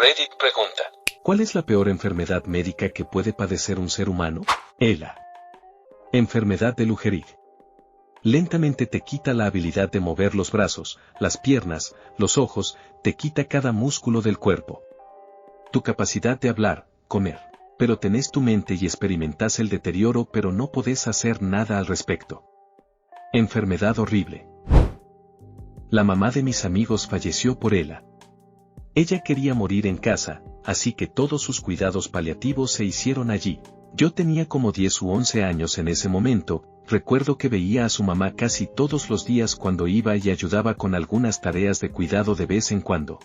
Reddit pregunta: ¿cuál es la peor enfermedad médica que puede padecer un ser humano? ELA. Enfermedad de Lou Gehrig. Lentamente te quita la habilidad de mover los brazos, las piernas, los ojos, te quita cada músculo del cuerpo. Tu capacidad de hablar, comer. Pero tenés tu mente y experimentás el deterioro, pero no podés hacer nada al respecto. Enfermedad horrible. La mamá de mis amigos falleció por ELA. Ella quería morir en casa, así que todos sus cuidados paliativos se hicieron allí. Yo tenía como 10 u 11 años en ese momento. Recuerdo que veía a su mamá casi todos los días cuando iba y ayudaba con algunas tareas de cuidado de vez en cuando.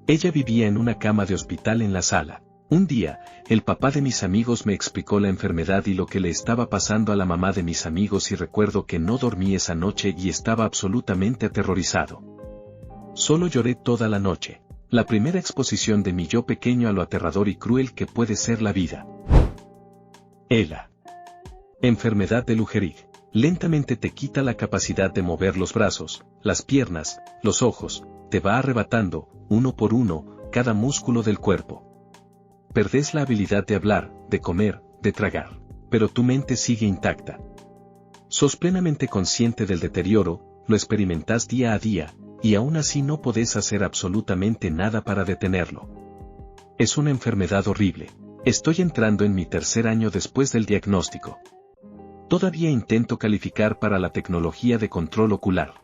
Ella vivía en una cama de hospital en la sala. Un día, el papá de mis amigos me explicó la enfermedad y lo que le estaba pasando a la mamá de mis amigos, y recuerdo que no dormí esa noche y estaba absolutamente aterrorizado. Solo lloré toda la noche. La primera exposición de mi yo pequeño a lo aterrador y cruel que puede ser la vida. ELA. Enfermedad de Lou Gehrig. Lentamente te quita la capacidad de mover los brazos, las piernas, los ojos, te va arrebatando, uno por uno, cada músculo del cuerpo. Perdés la habilidad de hablar, de comer, de tragar, pero tu mente sigue intacta. Sos plenamente consciente del deterioro, lo experimentás día a día, y aún así no podés hacer absolutamente nada para detenerlo. Es una enfermedad horrible. Estoy entrando en mi 3er año después del diagnóstico. Todavía intento calificar para la tecnología de control ocular.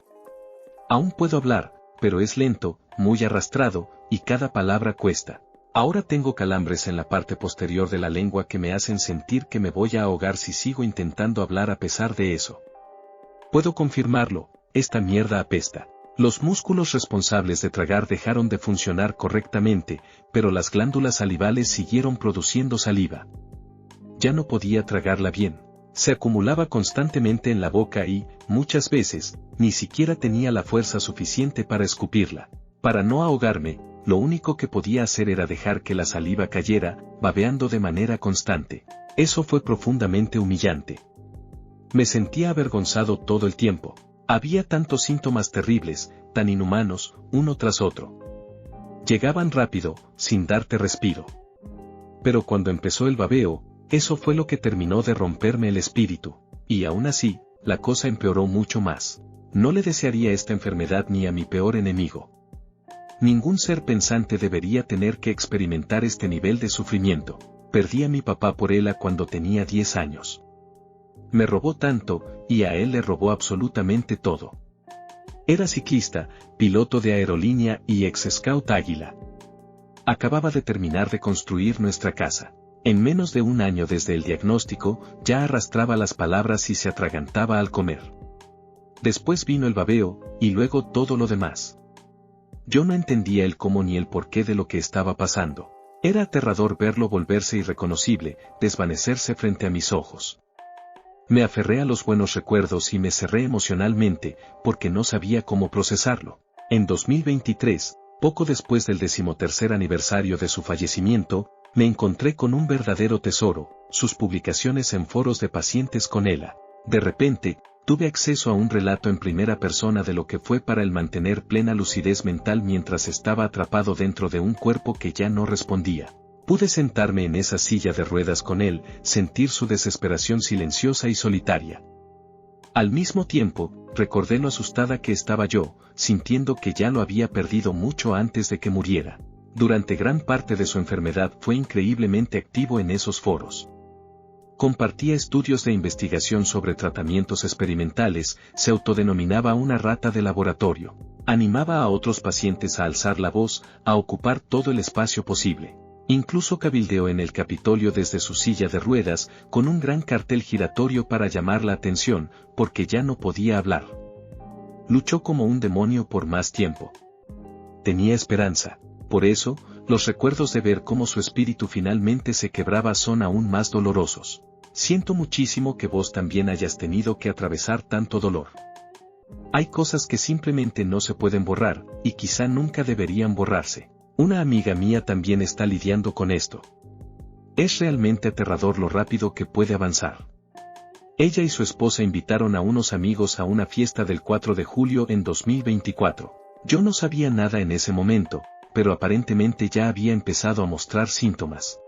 Aún puedo hablar, pero es lento, muy arrastrado, y cada palabra cuesta. Ahora tengo calambres en la parte posterior de la lengua que me hacen sentir que me voy a ahogar si sigo intentando hablar a pesar de eso. Puedo confirmarlo, esta mierda apesta. Los músculos responsables de tragar dejaron de funcionar correctamente, pero las glándulas salivales siguieron produciendo saliva. Ya no podía tragarla bien. Se acumulaba constantemente en la boca y, muchas veces, ni siquiera tenía la fuerza suficiente para escupirla. Para no ahogarme, lo único que podía hacer era dejar que la saliva cayera, babeando de manera constante. Eso fue profundamente humillante. Me sentía avergonzado todo el tiempo. Había tantos síntomas terribles, tan inhumanos, uno tras otro. Llegaban rápido, sin darte respiro. Pero cuando empezó el babeo, eso fue lo que terminó de romperme el espíritu, y aún así, la cosa empeoró mucho más. No le desearía esta enfermedad ni a mi peor enemigo. Ningún ser pensante debería tener que experimentar este nivel de sufrimiento. Perdí a mi papá por ELA cuando tenía 10 años. Me robó tanto, y a él le robó absolutamente todo. Era ciclista, piloto de aerolínea y ex-scout Águila. Acababa de terminar de construir nuestra casa. En menos de un año desde el diagnóstico, ya arrastraba las palabras y se atragantaba al comer. Después vino el babeo, y luego todo lo demás. Yo no entendía el cómo ni el porqué de lo que estaba pasando. Era aterrador verlo volverse irreconocible, desvanecerse frente a mis ojos. Me aferré a los buenos recuerdos y me cerré emocionalmente, porque no sabía cómo procesarlo. En 2023, poco después del 13º aniversario de su fallecimiento, me encontré con un verdadero tesoro, sus publicaciones en foros de pacientes con ELA. De repente, tuve acceso a un relato en primera persona de lo que fue para él mantener plena lucidez mental mientras estaba atrapado dentro de un cuerpo que ya no respondía. Pude sentarme en esa silla de ruedas con él, sentir su desesperación silenciosa y solitaria. Al mismo tiempo, recordé lo asustada que estaba yo, sintiendo que ya lo había perdido mucho antes de que muriera. Durante gran parte de su enfermedad fue increíblemente activo en esos foros. Compartía estudios de investigación sobre tratamientos experimentales, se autodenominaba una rata de laboratorio. Animaba a otros pacientes a alzar la voz, a ocupar todo el espacio posible. Incluso cabildeó en el Capitolio desde su silla de ruedas, con un gran cartel giratorio para llamar la atención, porque ya no podía hablar. Luchó como un demonio por más tiempo. Tenía esperanza. Por eso, los recuerdos de ver cómo su espíritu finalmente se quebraba son aún más dolorosos. Siento muchísimo que vos también hayas tenido que atravesar tanto dolor. Hay cosas que simplemente no se pueden borrar, y quizá nunca deberían borrarse. Una amiga mía también está lidiando con esto. Es realmente aterrador lo rápido que puede avanzar. Ella y su esposa invitaron a unos amigos a una fiesta del 4 de julio en 2024. Yo no sabía nada en ese momento, pero aparentemente ya había empezado a mostrar síntomas.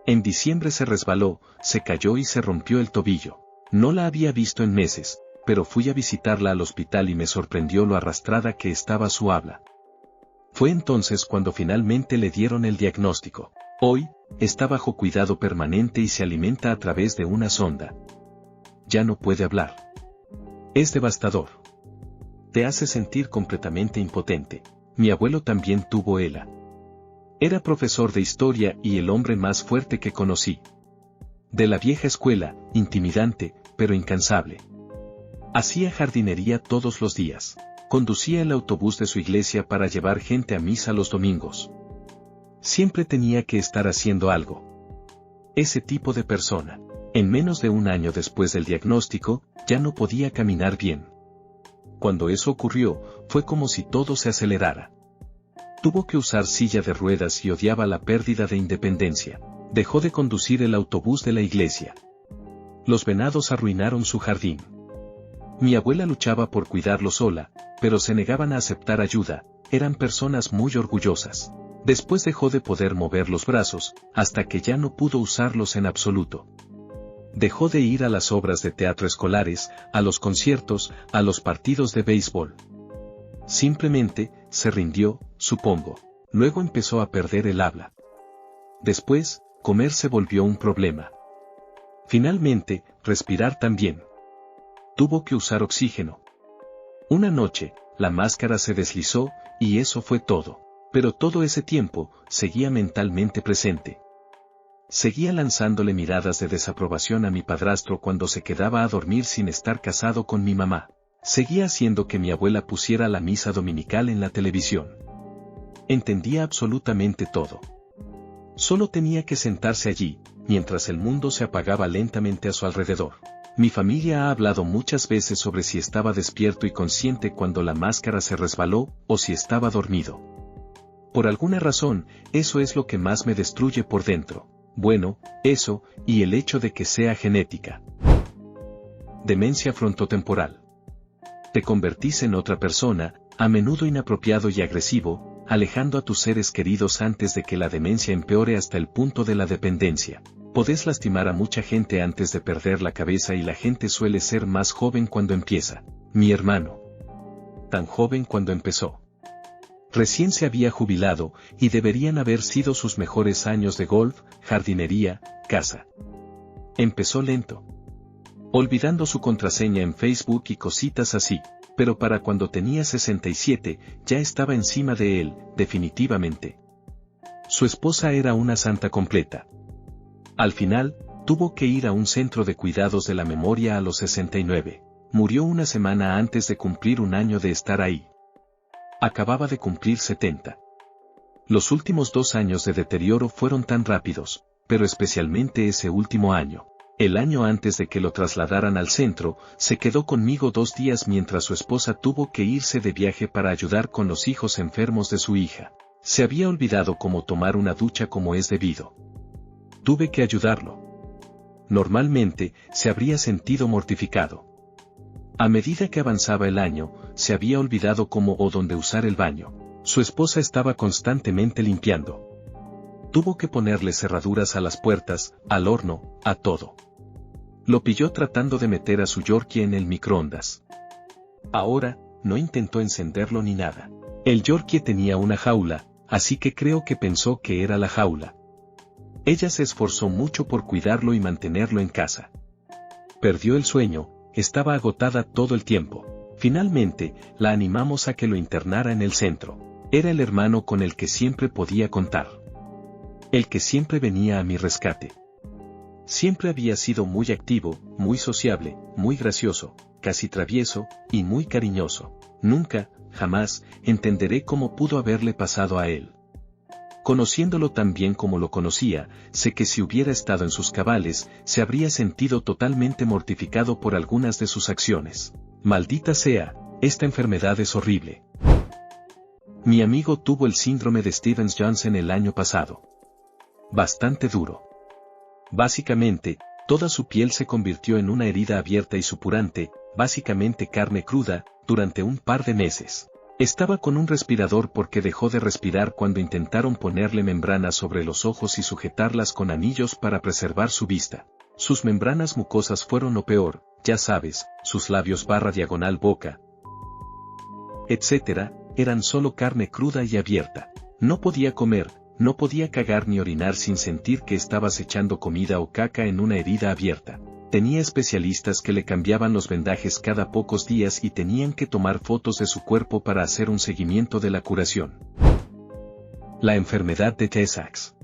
En diciembre se resbaló, se cayó y se rompió el tobillo. No la había visto en meses, pero fui a visitarla al hospital y me sorprendió lo arrastrada que estaba su habla. Fue entonces cuando finalmente le dieron el diagnóstico. Hoy, está bajo cuidado permanente y se alimenta a través de una sonda. Ya no puede hablar. Es devastador. Te hace sentir completamente impotente. Mi abuelo también tuvo ELA. Era profesor de historia y el hombre más fuerte que conocí. De la vieja escuela, intimidante, pero incansable. Hacía jardinería todos los días. Conducía el autobús de su iglesia para llevar gente a misa los domingos. Siempre tenía que estar haciendo algo. Ese tipo de persona. En menos de un año después del diagnóstico, ya no podía caminar bien. Cuando eso ocurrió, fue como si todo se acelerara. Tuvo que usar silla de ruedas y odiaba la pérdida de independencia. Dejó de conducir el autobús de la iglesia. Los venados arruinaron su jardín. Mi abuela luchaba por cuidarlo sola, pero se negaban a aceptar ayuda, eran personas muy orgullosas. Después dejó de poder mover los brazos, hasta que ya no pudo usarlos en absoluto. Dejó de ir a las obras de teatro escolares, a los conciertos, a los partidos de béisbol. Simplemente, se rindió, supongo. Luego empezó a perder el habla. Después, comer se volvió un problema. Finalmente, respirar también. Tuvo que usar oxígeno. Una noche, la máscara se deslizó, y eso fue todo. Pero todo ese tiempo, seguía mentalmente presente. Seguía lanzándole miradas de desaprobación a mi padrastro cuando se quedaba a dormir sin estar casado con mi mamá. Seguía haciendo que mi abuela pusiera la misa dominical en la televisión. Entendía absolutamente todo. Solo tenía que sentarse allí, mientras el mundo se apagaba lentamente a su alrededor. Mi familia ha hablado muchas veces sobre si estaba despierto y consciente cuando la máscara se resbaló, o si estaba dormido. Por alguna razón, eso es lo que más me destruye por dentro. Bueno, eso, y el hecho de que sea genética. Demencia frontotemporal. Te convertís en otra persona, a menudo inapropiado y agresivo, alejando a tus seres queridos antes de que la demencia empeore hasta el punto de la dependencia. Podés lastimar a mucha gente antes de perder la cabeza y la gente suele ser más joven cuando empieza. Mi hermano. Tan joven cuando empezó. Recién se había jubilado, y deberían haber sido sus mejores años de golf, jardinería, casa. Empezó lento. Olvidando su contraseña en Facebook y cositas así, pero para cuando tenía 67, ya estaba encima de él, definitivamente. Su esposa era una santa completa. Al final, tuvo que ir a un centro de cuidados de la memoria a los 69. Murió una semana antes de cumplir un año de estar ahí. Acababa de cumplir 70. Los últimos 2 años de deterioro fueron tan rápidos, pero especialmente ese último año. El año antes de que lo trasladaran al centro, se quedó conmigo 2 días mientras su esposa tuvo que irse de viaje para ayudar con los hijos enfermos de su hija. Se había olvidado cómo tomar una ducha como es debido. Tuve que ayudarlo. Normalmente, se habría sentido mortificado. A medida que avanzaba el año, se había olvidado cómo o dónde usar el baño. Su esposa estaba constantemente limpiando. Tuvo que ponerle cerraduras a las puertas, al horno, a todo. Lo pilló tratando de meter a su Yorkie en el microondas. Ahora, no intentó encenderlo ni nada. El Yorkie tenía una jaula, así que creo que pensó que era la jaula. Ella se esforzó mucho por cuidarlo y mantenerlo en casa. Perdió el sueño, estaba agotada todo el tiempo. Finalmente, la animamos a que lo internara en el centro. Era el hermano con el que siempre podía contar. El que siempre venía a mi rescate. Siempre había sido muy activo, muy sociable, muy gracioso, casi travieso, y muy cariñoso. Nunca, jamás, entenderé cómo pudo haberle pasado a él. Conociéndolo tan bien como lo conocía, sé que si hubiera estado en sus cabales, se habría sentido totalmente mortificado por algunas de sus acciones. Maldita sea, esta enfermedad es horrible. Mi amigo tuvo el síndrome de Stevens-Johnson el año pasado. Bastante duro. Básicamente, toda su piel se convirtió en una herida abierta y supurante, básicamente carne cruda, durante un par de meses. Estaba con un respirador porque dejó de respirar cuando intentaron ponerle membranas sobre los ojos y sujetarlas con anillos para preservar su vista. Sus membranas mucosas fueron lo peor, ya sabes, sus labios / diagonal boca, etc., eran solo carne cruda y abierta. No podía comer, no podía cagar ni orinar sin sentir que estabas echando comida o caca en una herida abierta. Tenía especialistas que le cambiaban los vendajes cada pocos días y tenían que tomar fotos de su cuerpo para hacer un seguimiento de la curación. La enfermedad de Tay-Sachs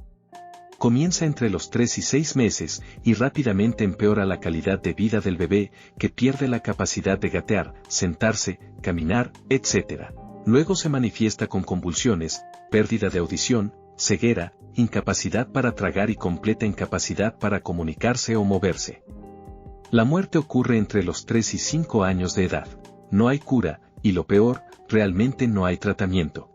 comienza entre los 3 y 6 meses y rápidamente empeora la calidad de vida del bebé, que pierde la capacidad de gatear, sentarse, caminar, etc. Luego se manifiesta con convulsiones, pérdida de audición, ceguera, incapacidad para tragar y completa incapacidad para comunicarse o moverse. La muerte ocurre entre los 3 y 5 años de edad. No hay cura, y lo peor, realmente no hay tratamiento.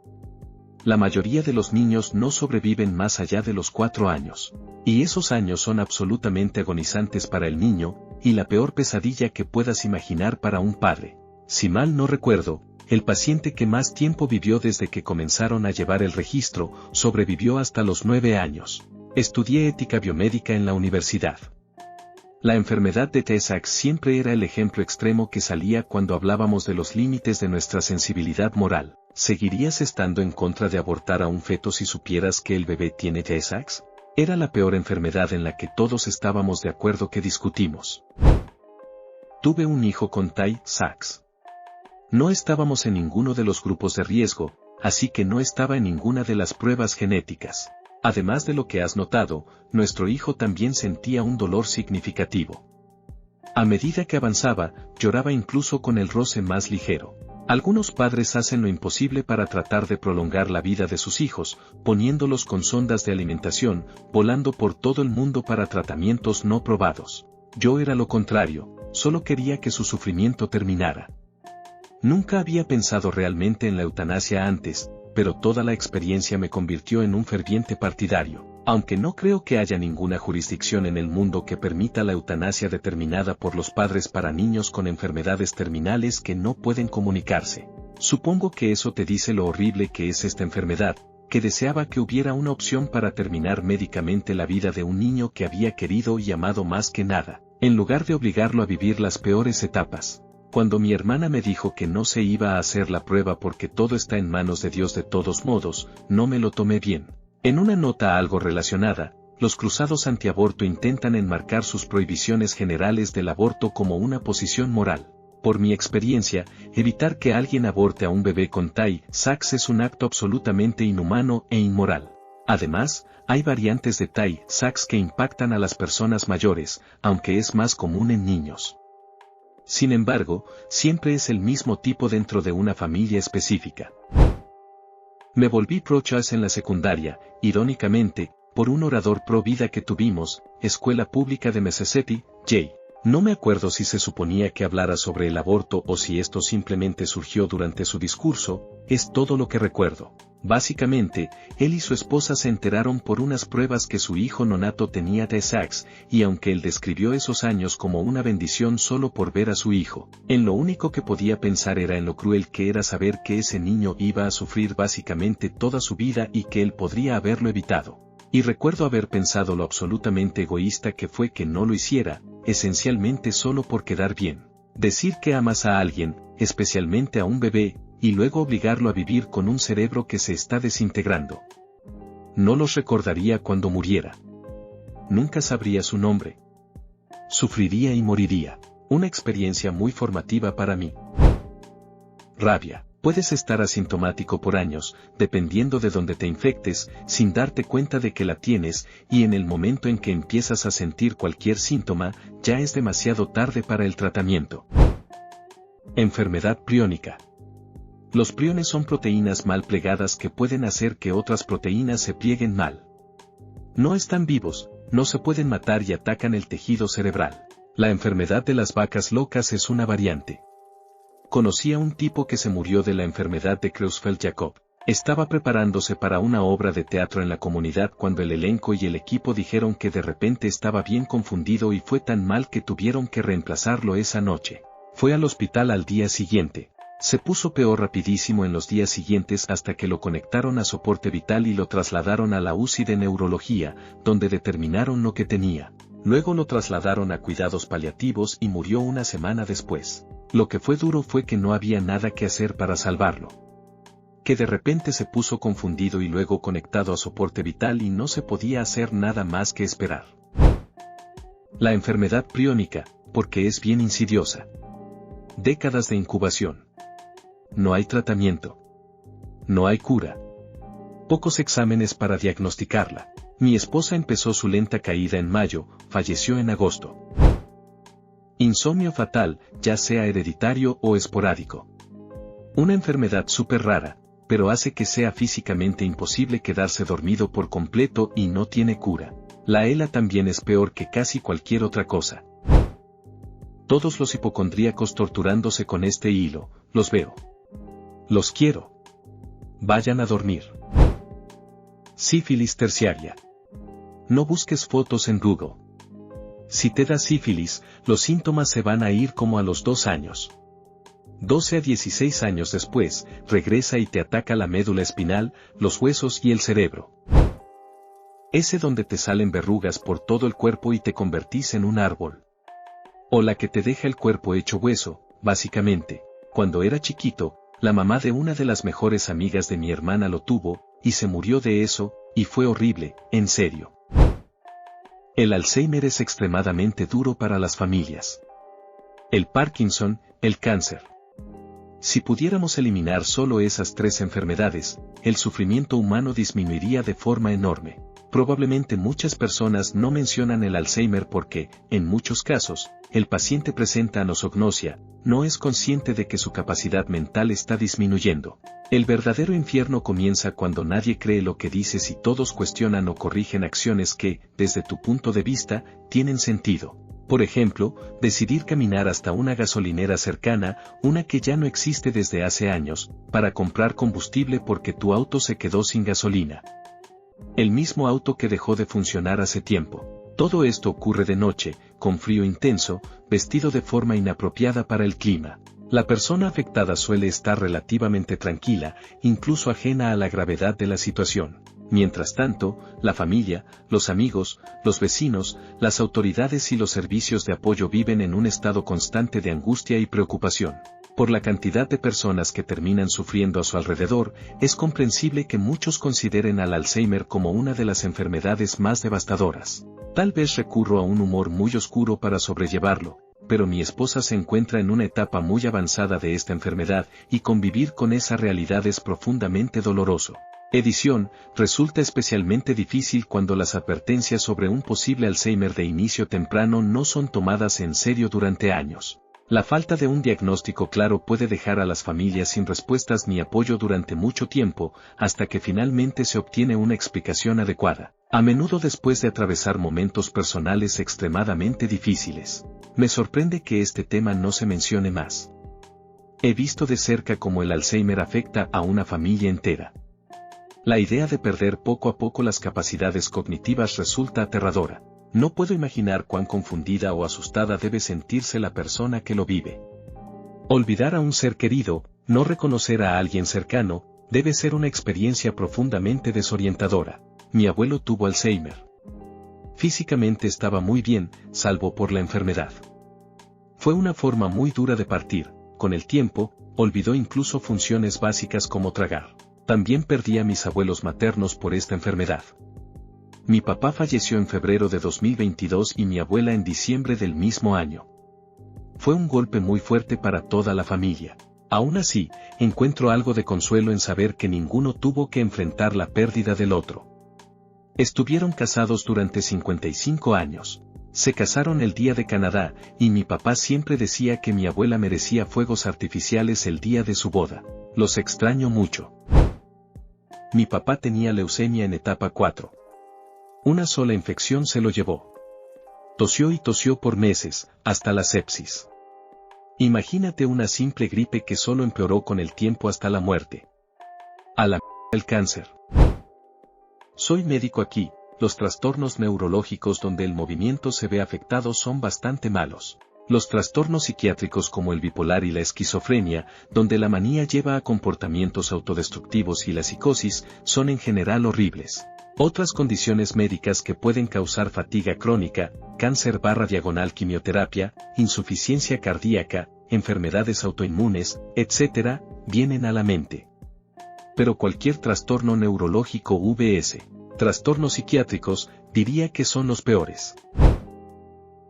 La mayoría de los niños no sobreviven más allá de los 4 años. Y esos años son absolutamente agonizantes para el niño, y la peor pesadilla que puedas imaginar para un padre. Si mal no recuerdo, el paciente que más tiempo vivió desde que comenzaron a llevar el registro, sobrevivió hasta los 9 años. Estudié ética biomédica en la universidad. La enfermedad de Tay-Sachs siempre era el ejemplo extremo que salía cuando hablábamos de los límites de nuestra sensibilidad moral. ¿Seguirías estando en contra de abortar a un feto si supieras que el bebé tiene Tay-Sachs? Era la peor enfermedad en la que todos estábamos de acuerdo que discutimos. Tuve un hijo con Tay-Sachs. No estábamos en ninguno de los grupos de riesgo, así que no estaba en ninguna de las pruebas genéticas. Además de lo que has notado, nuestro hijo también sentía un dolor significativo. A medida que avanzaba, lloraba incluso con el roce más ligero. Algunos padres hacen lo imposible para tratar de prolongar la vida de sus hijos, poniéndolos con sondas de alimentación, volando por todo el mundo para tratamientos no probados. Yo era lo contrario, solo quería que su sufrimiento terminara. Nunca había pensado realmente en la eutanasia antes, pero toda la experiencia me convirtió en un ferviente partidario. Aunque no creo que haya ninguna jurisdicción en el mundo que permita la eutanasia determinada por los padres para niños con enfermedades terminales que no pueden comunicarse. Supongo que eso te dice lo horrible que es esta enfermedad, que deseaba que hubiera una opción para terminar médicamente la vida de un niño que había querido y amado más que nada, en lugar de obligarlo a vivir las peores etapas. Cuando mi hermana me dijo que no se iba a hacer la prueba porque todo está en manos de Dios de todos modos, no me lo tomé bien. En una nota algo relacionada, los cruzados antiaborto intentan enmarcar sus prohibiciones generales del aborto como una posición moral. Por mi experiencia, evitar que alguien aborte a un bebé con Tay-Sachs es un acto absolutamente inhumano e inmoral. Además, hay variantes de Tay-Sachs que impactan a las personas mayores, aunque es más común en niños. Sin embargo, siempre es el mismo tipo dentro de una familia específica. Me volví pro-choice en la secundaria, irónicamente, por un orador pro-vida que tuvimos, Escuela Pública de Mississippi, J. No me acuerdo si se suponía que hablara sobre el aborto o si esto simplemente surgió durante su discurso, es todo lo que recuerdo. Básicamente, él y su esposa se enteraron por unas pruebas que su hijo nonato tenía Tay-Sachs, y aunque él describió esos años como una bendición solo por ver a su hijo, en lo único que podía pensar era en lo cruel que era saber que ese niño iba a sufrir básicamente toda su vida y que él podría haberlo evitado. Y recuerdo haber pensado lo absolutamente egoísta que fue que no lo hiciera, esencialmente solo por quedar bien. Decir que amas a alguien, especialmente a un bebé, y luego obligarlo a vivir con un cerebro que se está desintegrando. No los recordaría cuando muriera. Nunca sabría su nombre. Sufriría y moriría. Una experiencia muy formativa para mí. Rabia. Puedes estar asintomático por años, dependiendo de dónde te infectes, sin darte cuenta de que la tienes, y en el momento en que empiezas a sentir cualquier síntoma, ya es demasiado tarde para el tratamiento. Enfermedad priónica. Los priones son proteínas mal plegadas que pueden hacer que otras proteínas se plieguen mal. No están vivos, no se pueden matar y atacan el tejido cerebral. La enfermedad de las vacas locas es una variante. Conocí a un tipo que se murió de la enfermedad de Creutzfeldt-Jakob. Estaba preparándose para una obra de teatro en la comunidad cuando el elenco y el equipo dijeron que de repente estaba bien confundido y fue tan mal que tuvieron que reemplazarlo esa noche. Fue al hospital al día siguiente. Se puso peor rapidísimo en los días siguientes hasta que lo conectaron a soporte vital y lo trasladaron a la UCI de neurología, donde determinaron lo que tenía. Luego lo trasladaron a cuidados paliativos y murió una semana después. Lo que fue duro fue que no había nada que hacer para salvarlo. Que de repente se puso confundido y luego conectado a soporte vital y no se podía hacer nada más que esperar. La enfermedad priónica, porque es bien insidiosa. Décadas de incubación. No hay tratamiento. No hay cura. Pocos exámenes para diagnosticarla. Mi esposa empezó su lenta caída en mayo, falleció en agosto. Insomnio fatal, ya sea hereditario o esporádico. Una enfermedad súper rara, pero hace que sea físicamente imposible quedarse dormido por completo y no tiene cura. La ELA también es peor que casi cualquier otra cosa. Todos los hipocondríacos torturándose con este hilo, los veo. Los quiero. Vayan a dormir. Sífilis terciaria. No busques fotos en Google. Si te da sífilis, los síntomas se van a ir como a los 2 años. 12 a 16 años después, regresa y te ataca la médula espinal, los huesos y el cerebro. Ese donde te salen verrugas por todo el cuerpo y te convertís en un árbol. O la que te deja el cuerpo hecho hueso, básicamente. Cuando era chiquito, la mamá de una de las mejores amigas de mi hermana lo tuvo, y se murió de eso, y fue horrible, en serio. El Alzheimer es extremadamente duro para las familias. El Parkinson, el cáncer. Si pudiéramos eliminar solo esas 3 enfermedades, el sufrimiento humano disminuiría de forma enorme. Probablemente muchas personas no mencionan el Alzheimer porque, en muchos casos, el paciente presenta anosognosia, no es consciente de que su capacidad mental está disminuyendo. El verdadero infierno comienza cuando nadie cree lo que dices y todos cuestionan o corrigen acciones que, desde tu punto de vista, tienen sentido. Por ejemplo, decidir caminar hasta una gasolinera cercana, una que ya no existe desde hace años, para comprar combustible porque tu auto se quedó sin gasolina. El mismo auto que dejó de funcionar hace tiempo. Todo esto ocurre de noche, con frío intenso, vestido de forma inapropiada para el clima. La persona afectada suele estar relativamente tranquila, incluso ajena a la gravedad de la situación. Mientras tanto, la familia, los amigos, los vecinos, las autoridades y los servicios de apoyo viven en un estado constante de angustia y preocupación. Por la cantidad de personas que terminan sufriendo a su alrededor, es comprensible que muchos consideren al Alzheimer como una de las enfermedades más devastadoras. Tal vez recurro a un humor muy oscuro para sobrellevarlo, pero mi esposa se encuentra en una etapa muy avanzada de esta enfermedad y convivir con esa realidad es profundamente doloroso. Edición, resulta especialmente difícil cuando las advertencias sobre un posible Alzheimer de inicio temprano no son tomadas en serio durante años. La falta de un diagnóstico claro puede dejar a las familias sin respuestas ni apoyo durante mucho tiempo, hasta que finalmente se obtiene una explicación adecuada, a menudo después de atravesar momentos personales extremadamente difíciles. Me sorprende que este tema no se mencione más. He visto de cerca cómo el Alzheimer afecta a una familia entera. La idea de perder poco a poco las capacidades cognitivas resulta aterradora. No puedo imaginar cuán confundida o asustada debe sentirse la persona que lo vive. Olvidar a un ser querido, no reconocer a alguien cercano, debe ser una experiencia profundamente desorientadora. Mi abuelo tuvo Alzheimer. Físicamente estaba muy bien, salvo por la enfermedad. Fue una forma muy dura de partir. Con el tiempo, olvidó incluso funciones básicas como tragar. También perdí a mis abuelos maternos por esta enfermedad. Mi papá falleció en febrero de 2022 y mi abuela en diciembre del mismo año. Fue un golpe muy fuerte para toda la familia. Aún así, encuentro algo de consuelo en saber que ninguno tuvo que enfrentar la pérdida del otro. Estuvieron casados durante 55 años. Se casaron el día de Canadá, y mi papá siempre decía que mi abuela merecía fuegos artificiales el día de su boda. Los extraño mucho. Mi papá tenía leucemia en etapa 4. Una sola infección se lo llevó. Tosió y tosió por meses, hasta la sepsis. Imagínate una simple gripe que solo empeoró con el tiempo hasta la muerte. A la el cáncer. Soy médico aquí, los trastornos neurológicos donde el movimiento se ve afectado son bastante malos. Los trastornos psiquiátricos como el bipolar y la esquizofrenia, donde la manía lleva a comportamientos autodestructivos y la psicosis, son en general horribles. Otras condiciones médicas que pueden causar fatiga crónica, cáncer/quimioterapia, insuficiencia cardíaca, enfermedades autoinmunes, etc., vienen a la mente. Pero cualquier trastorno neurológico vs. trastornos psiquiátricos, diría que son los peores.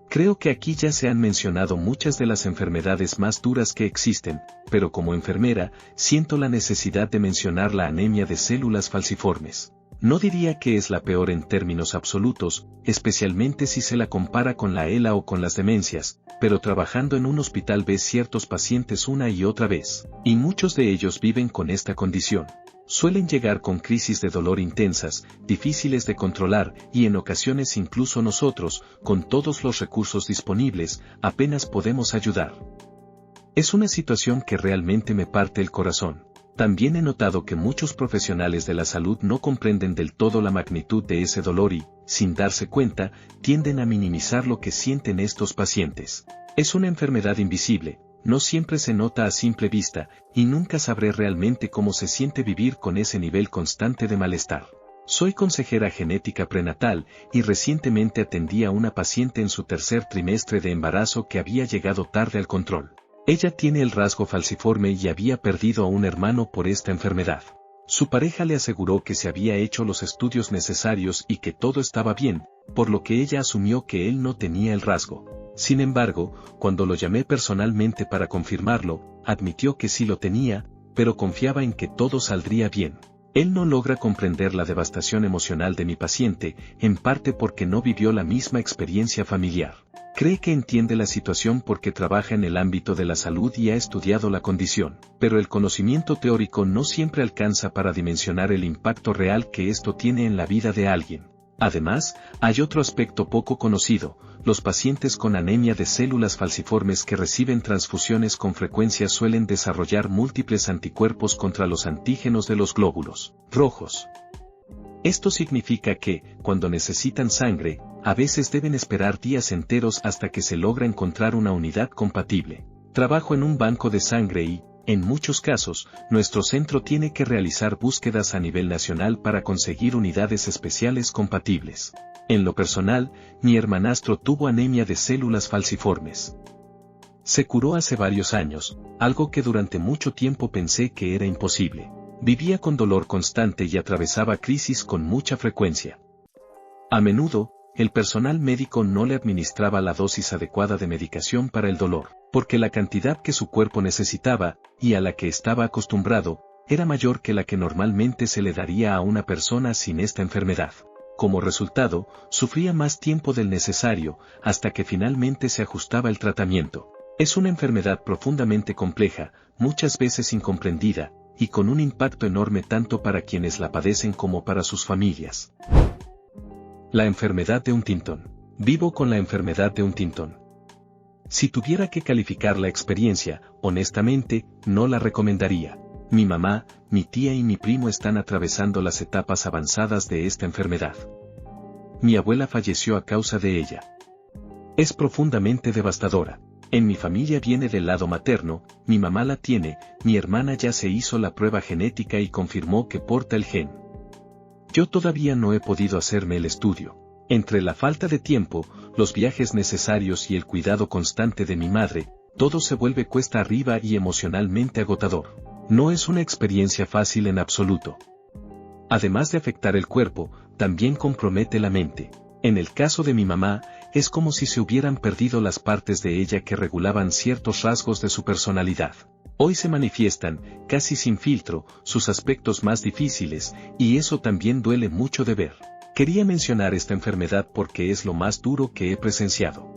Creo que aquí ya se han mencionado muchas de las enfermedades más duras que existen, pero como enfermera, siento la necesidad de mencionar la anemia de células falciformes. No diría que es la peor en términos absolutos, especialmente si se la compara con la ELA o con las demencias, pero trabajando en un hospital ves ciertos pacientes una y otra vez, y muchos de ellos viven con esta condición. Suelen llegar con crisis de dolor intensas, difíciles de controlar, y en ocasiones incluso nosotros, con todos los recursos disponibles, apenas podemos ayudar. Es una situación que realmente me parte el corazón. También he notado que muchos profesionales de la salud no comprenden del todo la magnitud de ese dolor y, sin darse cuenta, tienden a minimizar lo que sienten estos pacientes. Es una enfermedad invisible. No siempre se nota a simple vista, y nunca sabré realmente cómo se siente vivir con ese nivel constante de malestar. Soy consejera genética prenatal, y recientemente atendí a una paciente en su tercer trimestre de embarazo que había llegado tarde al control. Ella tiene el rasgo falciforme y había perdido a un hermano por esta enfermedad. Su pareja le aseguró que se había hecho los estudios necesarios y que todo estaba bien, por lo que ella asumió que él no tenía el rasgo. Sin embargo, cuando lo llamé personalmente para confirmarlo, admitió que sí lo tenía, pero confiaba en que todo saldría bien. Él no logra comprender la devastación emocional de mi paciente, en parte porque no vivió la misma experiencia familiar. Cree que entiende la situación porque trabaja en el ámbito de la salud y ha estudiado la condición, pero el conocimiento teórico no siempre alcanza para dimensionar el impacto real que esto tiene en la vida de alguien. Además, hay otro aspecto poco conocido: los pacientes con anemia de células falciformes que reciben transfusiones con frecuencia suelen desarrollar múltiples anticuerpos contra los antígenos de los glóbulos rojos. Esto significa que, cuando necesitan sangre, a veces deben esperar días enteros hasta que se logra encontrar una unidad compatible. Trabajo en un banco de sangre y, en muchos casos, nuestro centro tiene que realizar búsquedas a nivel nacional para conseguir unidades especiales compatibles. En lo personal, mi hermanastro tuvo anemia de células falciformes. Se curó hace varios años, algo que durante mucho tiempo pensé que era imposible. Vivía con dolor constante y atravesaba crisis con mucha frecuencia. A menudo, el personal médico no le administraba la dosis adecuada de medicación para el dolor, porque la cantidad que su cuerpo necesitaba, y a la que estaba acostumbrado, era mayor que la que normalmente se le daría a una persona sin esta enfermedad. Como resultado, sufría más tiempo del necesario, hasta que finalmente se ajustaba el tratamiento. Es una enfermedad profundamente compleja, muchas veces incomprendida, y con un impacto enorme tanto para quienes la padecen como para sus familias. La enfermedad de Huntington. Vivo con la enfermedad de Huntington. Si tuviera que calificar la experiencia, honestamente, no la recomendaría. Mi mamá, mi tía y mi primo están atravesando las etapas avanzadas de esta enfermedad. Mi abuela falleció a causa de ella. Es profundamente devastadora. En mi familia viene del lado materno, mi mamá la tiene, mi hermana ya se hizo la prueba genética y confirmó que porta el gen. Yo todavía no he podido hacerme el estudio. Entre la falta de tiempo, los viajes necesarios y el cuidado constante de mi madre, todo se vuelve cuesta arriba y emocionalmente agotador. No es una experiencia fácil en absoluto. Además de afectar el cuerpo, también compromete la mente. En el caso de mi mamá, es como si se hubieran perdido las partes de ella que regulaban ciertos rasgos de su personalidad. Hoy se manifiestan, casi sin filtro, sus aspectos más difíciles, y eso también duele mucho de ver. Quería mencionar esta enfermedad porque es lo más duro que he presenciado.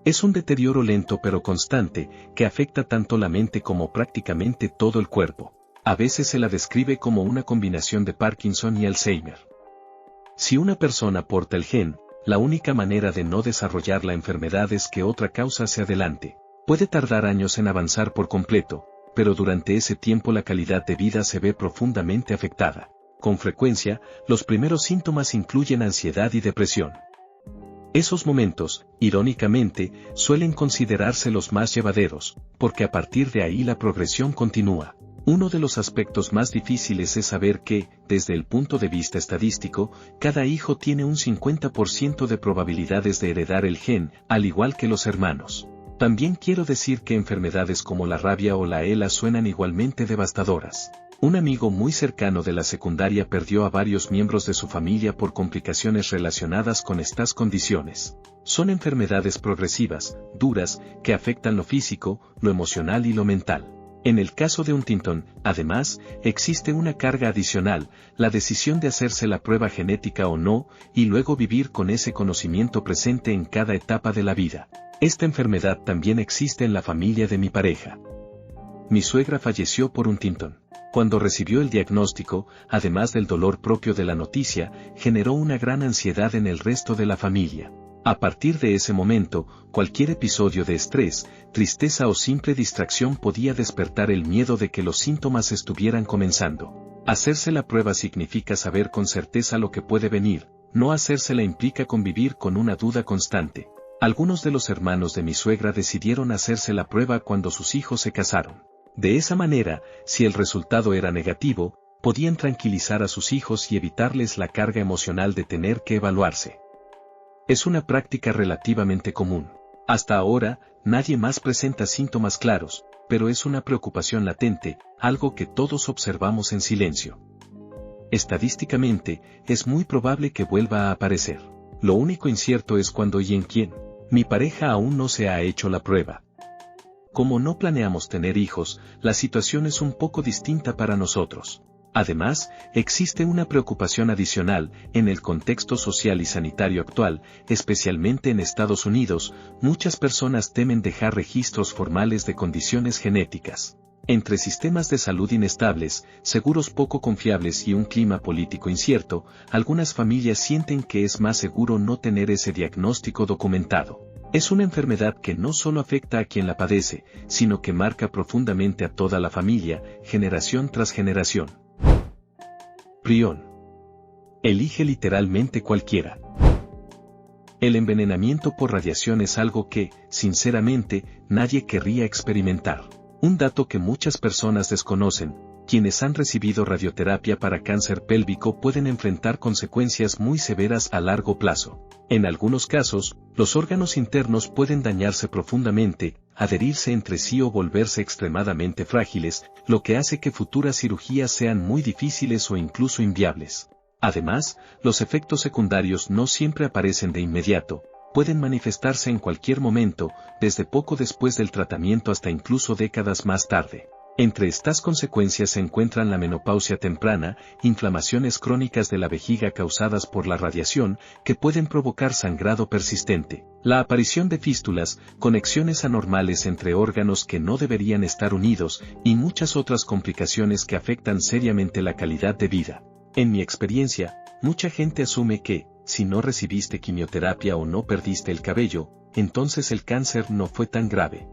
Es un deterioro lento pero constante, que afecta tanto la mente como prácticamente todo el cuerpo. A veces se la describe como una combinación de Parkinson y Alzheimer. Si una persona porta el gen, la única manera de no desarrollar la enfermedad es que otra causa se adelante. Puede tardar años en avanzar por completo, pero durante ese tiempo la calidad de vida se ve profundamente afectada. Con frecuencia, los primeros síntomas incluyen ansiedad y depresión. Esos momentos, irónicamente, suelen considerarse los más llevaderos, porque a partir de ahí la progresión continúa. Uno de los aspectos más difíciles es saber que, desde el punto de vista estadístico, cada hijo tiene un 50% de probabilidades de heredar el gen, al igual que los hermanos. También quiero decir que enfermedades como la rabia o la ELA suenan igualmente devastadoras. Un amigo muy cercano de la secundaria perdió a varios miembros de su familia por complicaciones relacionadas con estas condiciones. Son enfermedades progresivas, duras, que afectan lo físico, lo emocional y lo mental. En el caso de Huntington, además, existe una carga adicional, la decisión de hacerse la prueba genética o no, y luego vivir con ese conocimiento presente en cada etapa de la vida. Esta enfermedad también existe en la familia de mi pareja. Mi suegra falleció por Huntington. Cuando recibió el diagnóstico, además del dolor propio de la noticia, generó una gran ansiedad en el resto de la familia. A partir de ese momento, cualquier episodio de estrés, tristeza o simple distracción podía despertar el miedo de que los síntomas estuvieran comenzando. Hacerse la prueba significa saber con certeza lo que puede venir, no hacérsela implica convivir con una duda constante. Algunos de los hermanos de mi suegra decidieron hacerse la prueba cuando sus hijos se casaron. De esa manera, si el resultado era negativo, podían tranquilizar a sus hijos y evitarles la carga emocional de tener que evaluarse. Es una práctica relativamente común. Hasta ahora, nadie más presenta síntomas claros, pero es una preocupación latente, algo que todos observamos en silencio. Estadísticamente, es muy probable que vuelva a aparecer. Lo único incierto es cuándo y en quién. Mi pareja aún no se ha hecho la prueba. Como no planeamos tener hijos, la situación es un poco distinta para nosotros. Además, existe una preocupación adicional, en el contexto social y sanitario actual, especialmente en Estados Unidos, muchas personas temen dejar registros formales de condiciones genéticas. Entre sistemas de salud inestables, seguros poco confiables y un clima político incierto, algunas familias sienten que es más seguro no tener ese diagnóstico documentado. Es una enfermedad que no solo afecta a quien la padece, sino que marca profundamente a toda la familia, generación tras generación. Prión. Elige literalmente cualquiera. El envenenamiento por radiación es algo que, sinceramente, nadie querría experimentar. Un dato que muchas personas desconocen: quienes han recibido radioterapia para cáncer pélvico pueden enfrentar consecuencias muy severas a largo plazo. En algunos casos, los órganos internos pueden dañarse profundamente, adherirse entre sí o volverse extremadamente frágiles, lo que hace que futuras cirugías sean muy difíciles o incluso inviables. Además, los efectos secundarios no siempre aparecen de inmediato, pueden manifestarse en cualquier momento, desde poco después del tratamiento hasta incluso décadas más tarde. Entre estas consecuencias se encuentran la menopausia temprana, inflamaciones crónicas de la vejiga causadas por la radiación, que pueden provocar sangrado persistente, la aparición de fístulas, conexiones anormales entre órganos que no deberían estar unidos, y muchas otras complicaciones que afectan seriamente la calidad de vida. En mi experiencia, mucha gente asume que, si no recibiste quimioterapia o no perdiste el cabello, entonces el cáncer no fue tan grave.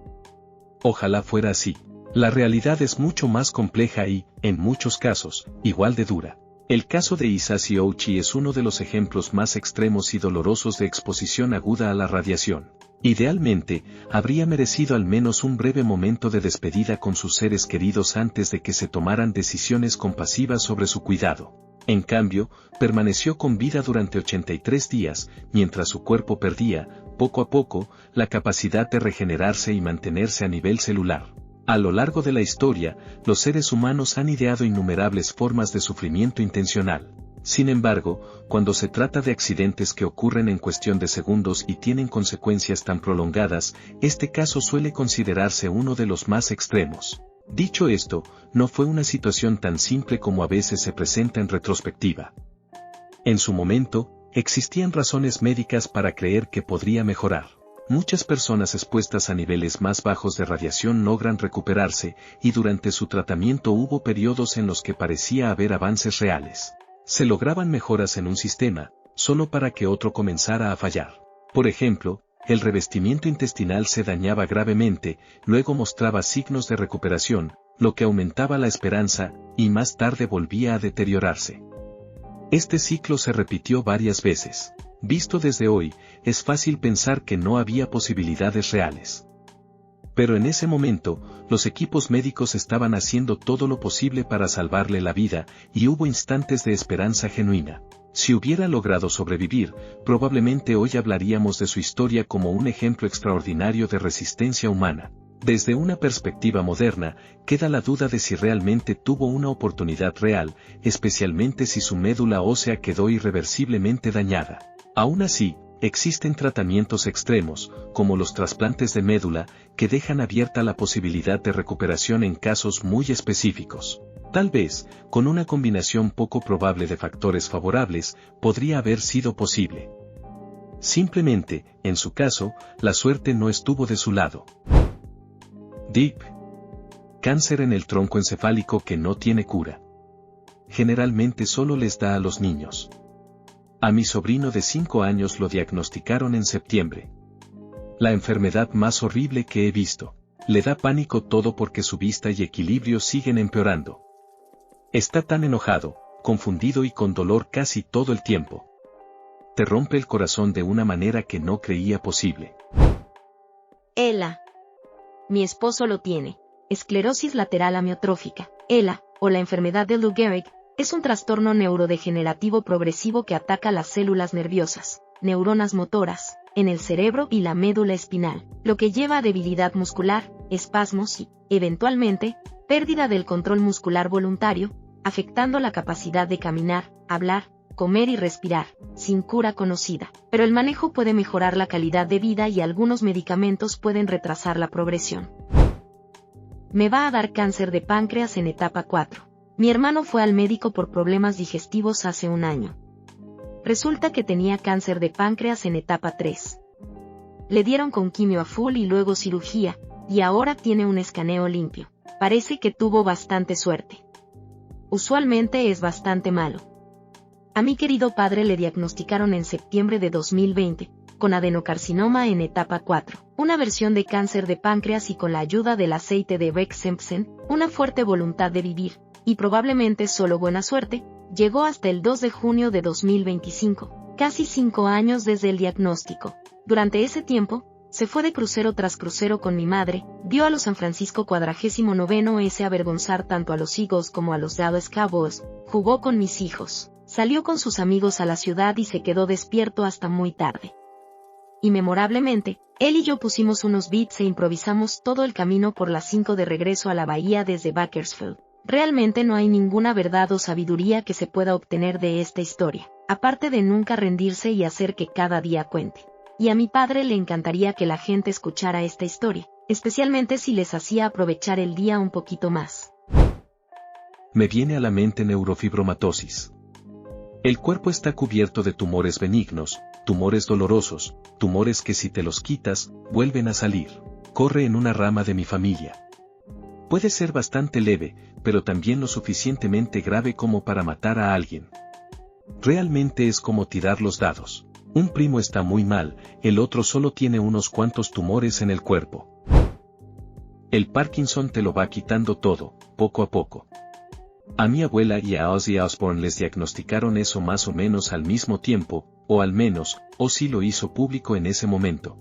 Ojalá fuera así. La realidad es mucho más compleja y, en muchos casos, igual de dura. El caso de Hisashi Ouchi es uno de los ejemplos más extremos y dolorosos de exposición aguda a la radiación. Idealmente, habría merecido al menos un breve momento de despedida con sus seres queridos antes de que se tomaran decisiones compasivas sobre su cuidado. En cambio, permaneció con vida durante 83 días, mientras su cuerpo perdía, poco a poco, la capacidad de regenerarse y mantenerse a nivel celular. A lo largo de la historia, los seres humanos han ideado innumerables formas de sufrimiento intencional. Sin embargo, cuando se trata de accidentes que ocurren en cuestión de segundos y tienen consecuencias tan prolongadas, este caso suele considerarse uno de los más extremos. Dicho esto, no fue una situación tan simple como a veces se presenta en retrospectiva. En su momento, existían razones médicas para creer que podría mejorar. Muchas personas expuestas a niveles más bajos de radiación logran recuperarse, y durante su tratamiento hubo periodos en los que parecía haber avances reales. Se lograban mejoras en un sistema, solo para que otro comenzara a fallar. Por ejemplo, el revestimiento intestinal se dañaba gravemente, luego mostraba signos de recuperación, lo que aumentaba la esperanza, y más tarde volvía a deteriorarse. Este ciclo se repitió varias veces. Visto desde hoy, es fácil pensar que no había posibilidades reales. Pero en ese momento, los equipos médicos estaban haciendo todo lo posible para salvarle la vida, y hubo instantes de esperanza genuina. Si hubiera logrado sobrevivir, probablemente hoy hablaríamos de su historia como un ejemplo extraordinario de resistencia humana. Desde una perspectiva moderna, queda la duda de si realmente tuvo una oportunidad real, especialmente si su médula ósea quedó irreversiblemente dañada. Aún así, existen tratamientos extremos, como los trasplantes de médula, que dejan abierta la posibilidad de recuperación en casos muy específicos. Tal vez, con una combinación poco probable de factores favorables, podría haber sido posible. Simplemente, en su caso, la suerte no estuvo de su lado. DIP. Cáncer en el tronco encefálico que no tiene cura. Generalmente solo les da a los niños. A mi sobrino de 5 años lo diagnosticaron en septiembre. La enfermedad más horrible que he visto. Le da pánico todo porque su vista y equilibrio siguen empeorando. Está tan enojado, confundido y con dolor casi todo el tiempo. Te rompe el corazón de una manera que no creía posible. ELA. Mi esposo lo tiene. Esclerosis lateral amiotrófica. ELA, o la enfermedad de Lou Gehrig, es un trastorno neurodegenerativo progresivo que ataca las células nerviosas, neuronas motoras, en el cerebro y la médula espinal, lo que lleva a debilidad muscular, espasmos y, eventualmente, pérdida del control muscular voluntario, afectando la capacidad de caminar, hablar, comer y respirar, sin cura conocida. Pero el manejo puede mejorar la calidad de vida y algunos medicamentos pueden retrasar la progresión. Me va a dar cáncer de páncreas en etapa 4. Mi hermano fue al médico por problemas digestivos hace un año. Resulta que tenía cáncer de páncreas en etapa 3. Le dieron con quimio a full y luego cirugía, y ahora tiene un escaneo limpio. Parece que tuvo bastante suerte. Usualmente es bastante malo. A mi querido padre le diagnosticaron en septiembre de 2020, con adenocarcinoma en etapa 4, una versión de cáncer de páncreas y con la ayuda del aceite de Bexempsen, una fuerte voluntad de vivir, y probablemente solo buena suerte, llegó hasta el 2 de junio de 2025, casi 5 años desde el diagnóstico. Durante ese tiempo, se fue de crucero tras crucero con mi madre, vio a los San Francisco 49ers avergonzar tanto a los Eagles como a los Dallas Cowboys, jugó con mis hijos, salió con sus amigos a la ciudad y se quedó despierto hasta muy tarde. Y memorablemente, él y yo pusimos unos beats e improvisamos todo el camino por las 5 de regreso a la bahía desde Bakersfield. Realmente no hay ninguna verdad o sabiduría que se pueda obtener de esta historia, aparte de nunca rendirse y hacer que cada día cuente. Y a mi padre le encantaría que la gente escuchara esta historia, especialmente si les hacía aprovechar el día un poquito más. Me viene a la mente neurofibromatosis. El cuerpo está cubierto de tumores benignos, tumores dolorosos, tumores que si te los quitas, vuelven a salir. Corre en una rama de mi familia. Puede ser bastante leve, pero también lo suficientemente grave como para matar a alguien. Realmente es como tirar los dados. Un primo está muy mal, el otro solo tiene unos cuantos tumores en el cuerpo. El Parkinson te lo va quitando todo, poco a poco. A mi abuela y a Ozzy Osbourne les diagnosticaron eso más o menos al mismo tiempo, o al menos, Ozzy lo hizo público en ese momento.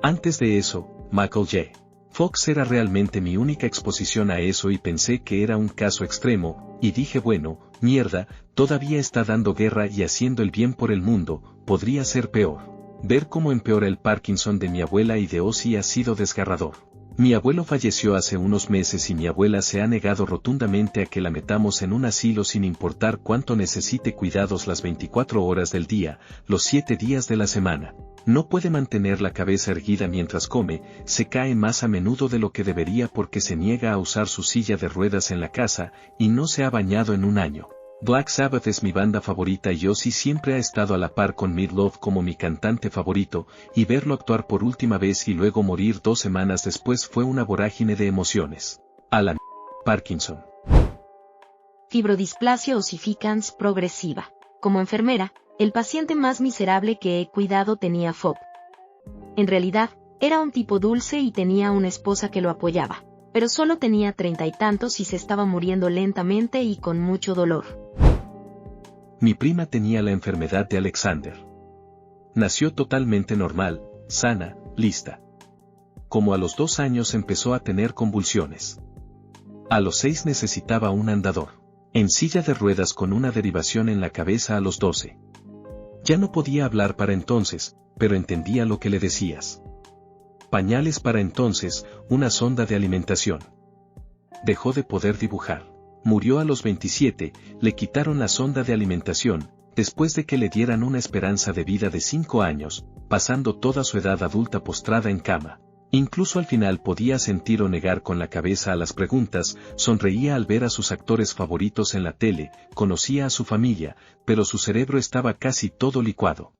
Antes de eso, Michael J. Fox era realmente mi única exposición a eso y pensé que era un caso extremo, y dije bueno, mierda, todavía está dando guerra y haciendo el bien por el mundo, podría ser peor. Ver cómo empeora el Parkinson de mi abuela y de Ozzy ha sido desgarrador. Mi abuelo falleció hace unos meses y mi abuela se ha negado rotundamente a que la metamos en un asilo sin importar cuánto necesite cuidados las 24 horas del día, los 7 días de la semana. No puede mantener la cabeza erguida mientras come, se cae más a menudo de lo que debería porque se niega a usar su silla de ruedas en la casa, y no se ha bañado en un año. Black Sabbath es mi banda favorita y Ozzy siempre ha estado a la par con Meat Loaf como mi cantante favorito, y verlo actuar por última vez y luego morir 2 semanas después fue una vorágine de emociones. A la Parkinson. Fibrodisplasia ossificans progresiva. Como enfermera, el paciente más miserable que he cuidado tenía FOP. En realidad, era un tipo dulce y tenía una esposa que lo apoyaba, pero solo tenía 30 y tantos y se estaba muriendo lentamente y con mucho dolor. Mi prima tenía la enfermedad de Alexander. Nació totalmente normal, sana, lista. Como a los 2 años empezó a tener convulsiones. A los 6 necesitaba un andador. En silla de ruedas con una derivación en la cabeza a los 12. Ya no podía hablar para entonces, pero entendía lo que le decías. Pañales para entonces, una sonda de alimentación. Dejó de poder dibujar. Murió a los 27, le quitaron la sonda de alimentación, después de que le dieran una esperanza de vida de 5 años, pasando toda su edad adulta postrada en cama. Incluso al final podía sentir o negar con la cabeza a las preguntas, sonreía al ver a sus actores favoritos en la tele, conocía a su familia, pero su cerebro estaba casi todo licuado.